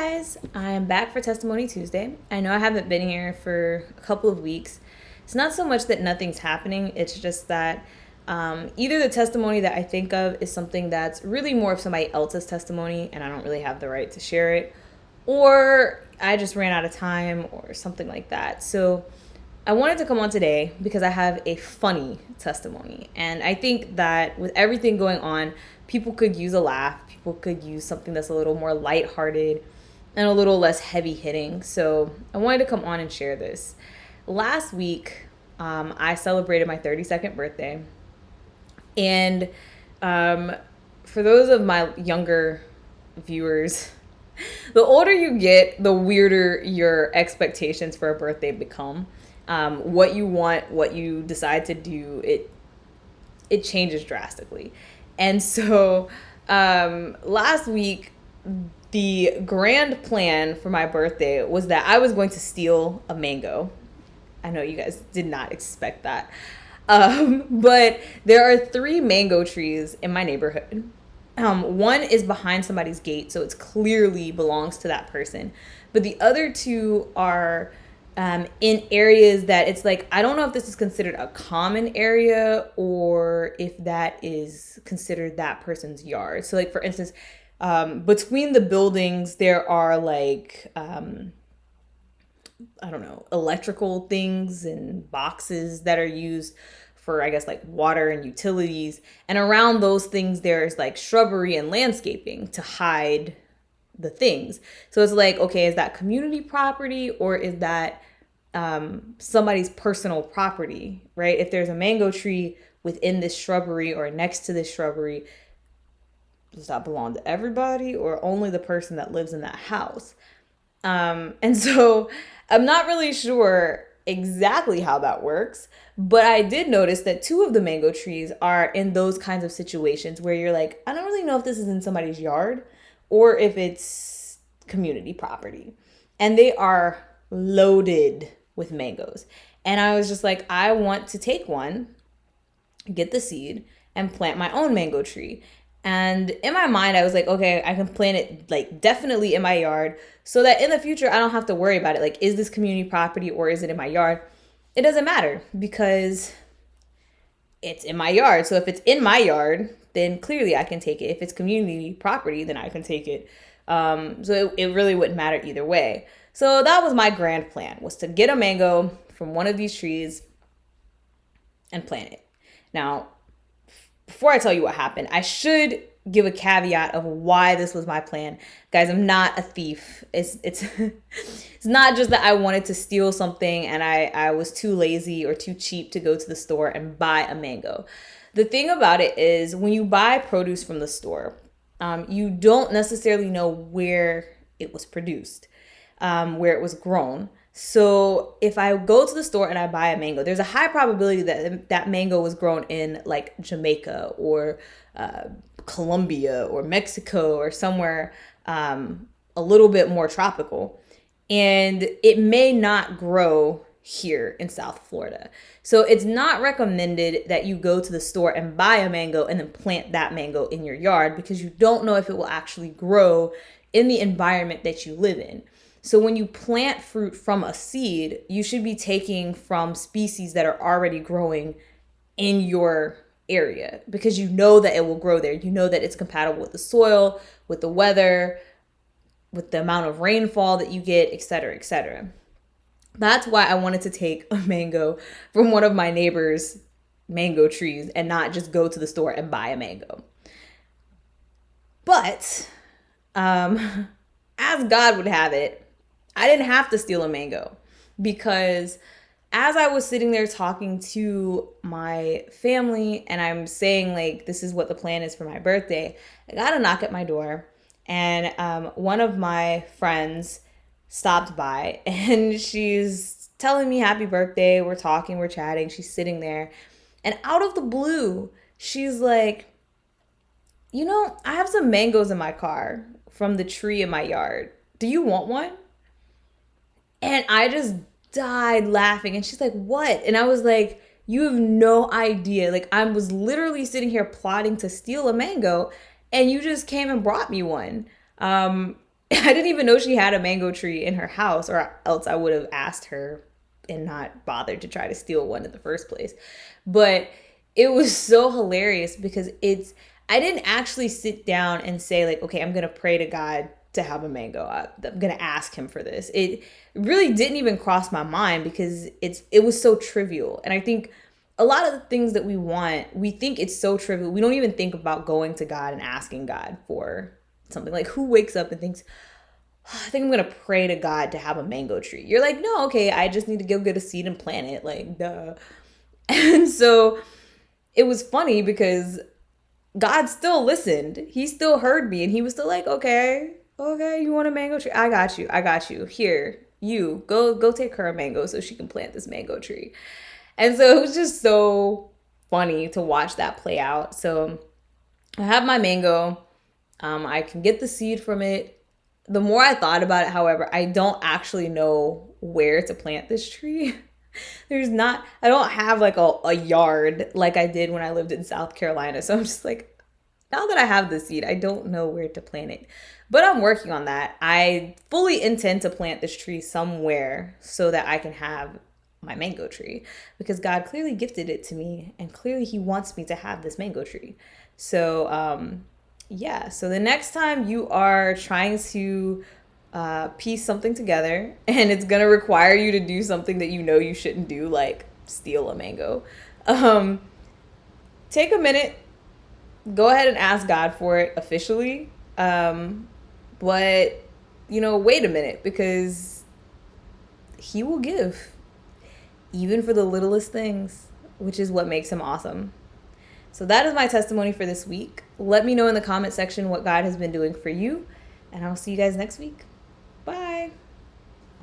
guys, I'm back for Testimony Tuesday. I know I haven't been here for a couple of weeks. It's not so much that nothing's happening, it's just that either the testimony that I think of is something that's really more of somebody else's testimony and I don't really have the right to share it, or I just ran out of time or something like that. So I wanted to come on today because I have a funny testimony. And I think that with everything going on, people could use a laugh. People could use something that's a little more lighthearted and a little less heavy hitting. So I wanted to come on and share this. Last week, I celebrated my 32nd birthday. And for those of my younger viewers, the older you get, the weirder your expectations for a birthday become. What you want, what you decide to do, it changes drastically. And so last week, the grand plan for my birthday was that I was going to steal a mango. I know you guys did not expect that. But there are 3 mango trees in my neighborhood. One is behind somebody's gate, so it clearly belongs to that person. But the other 2 are in areas that it's like, I don't know if this is considered a common area or if that is considered that person's yard. So like, for instance, between the buildings, there are like, I don't know, electrical things and boxes that are used for, I guess, like water and utilities. And around those things, there's like shrubbery and landscaping to hide the things. So it's like, okay, is that community property or is that somebody's personal property, right? If there's a mango tree within this shrubbery or next to this shrubbery, does that belong to everybody or only the person that lives in that house? And so I'm not really sure exactly how that works, but I did notice that 2 of the mango trees are in those kinds of situations where you're like, I don't really know if this is in somebody's yard or if it's community property. And they are loaded with mangoes. And I was just like, I want to take one, get the seed, and plant my own mango tree. And in my mind, I was like, okay, I can plant it like definitely in my yard so that in the future, I don't have to worry about it. Like, is this community property or is it in my yard? It doesn't matter because it's in my yard. So if it's in my yard, then clearly I can take it. If it's community property, then I can take it. So it really wouldn't matter either way. So that was my grand plan, was to get a mango from one of these trees and plant it. Now, before I tell you what happened, I should give a caveat of why this was my plan. Guys, I'm not a thief. It's it's not just that I wanted to steal something and I was too lazy or too cheap to go to the store and buy a mango. The thing about it is when you buy produce from the store, you don't necessarily know where it was produced, where it was grown. So if I go to the store and I buy a mango, there's a high probability that that mango was grown in like Jamaica or Colombia or Mexico or somewhere a little bit more tropical. And it may not grow here in South Florida. So it's not recommended that you go to the store and buy a mango and then plant that mango in your yard because you don't know if it will actually grow in the environment that you live in. So when you plant fruit from a seed, you should be taking from species that are already growing in your area because you know that it will grow there. You know that it's compatible with the soil, with the weather, with the amount of rainfall that you get, et cetera, et cetera. That's why I wanted to take a mango from one of my neighbor's mango trees and not just go to the store and buy a mango. But as God would have it, I didn't have to steal a mango because as I was sitting there talking to my family and I'm saying like, this is what the plan is for my birthday, I got a knock at my door and one of my friends stopped by and she's telling me happy birthday. We're talking, we're chatting. She's sitting there and out of the blue, she's like, you know, I have some mangoes in my car from the tree in my yard. Do you want one? And I just died laughing. And she's like, what? And I was like, you have no idea. Like, I was literally sitting here plotting to steal a mango and you just came and brought me one. I didn't even know she had a mango tree in her house, or else I would have asked her and not bothered to try to steal one in the first place. But it was so hilarious because I didn't actually sit down and say, like, okay, I'm going to pray to God to have a mango. I'm going to ask him for this. It really didn't even cross my mind because it was so trivial. And I think a lot of the things that we want, we think it's so trivial. We don't even think about going to God and asking God for something. Like, who wakes up and thinks, I think I'm gonna pray to God to have a mango tree? You're like, no, okay, I just need to go get a seed and plant it. Like, duh. And so it was funny because God still listened. He still heard me, and he was still like, okay, you want a mango tree? I got you. Here, you go take her a mango so she can plant this mango tree. And so it was just so funny to watch that play out. So I have my mango. I can get the seed from it. The more I thought about it, however, I don't actually know where to plant this tree. I don't have like a yard like I did when I lived in South Carolina. So I'm just like, now that I have the seed, I don't know where to plant it. But I'm working on that. I fully intend to plant this tree somewhere so that I can have my mango tree, because God clearly gifted it to me and clearly he wants me to have this mango tree. So, yeah, so the next time you are trying to piece something together and it's going to require you to do something that you know you shouldn't do, like steal a mango, take a minute, go ahead and ask God for it officially. But, wait a minute, because he will give, even for the littlest things, which is what makes him awesome. So that is my testimony for this week. Let me know in the comment section what God has been doing for you, and I'll see you guys next week. Bye.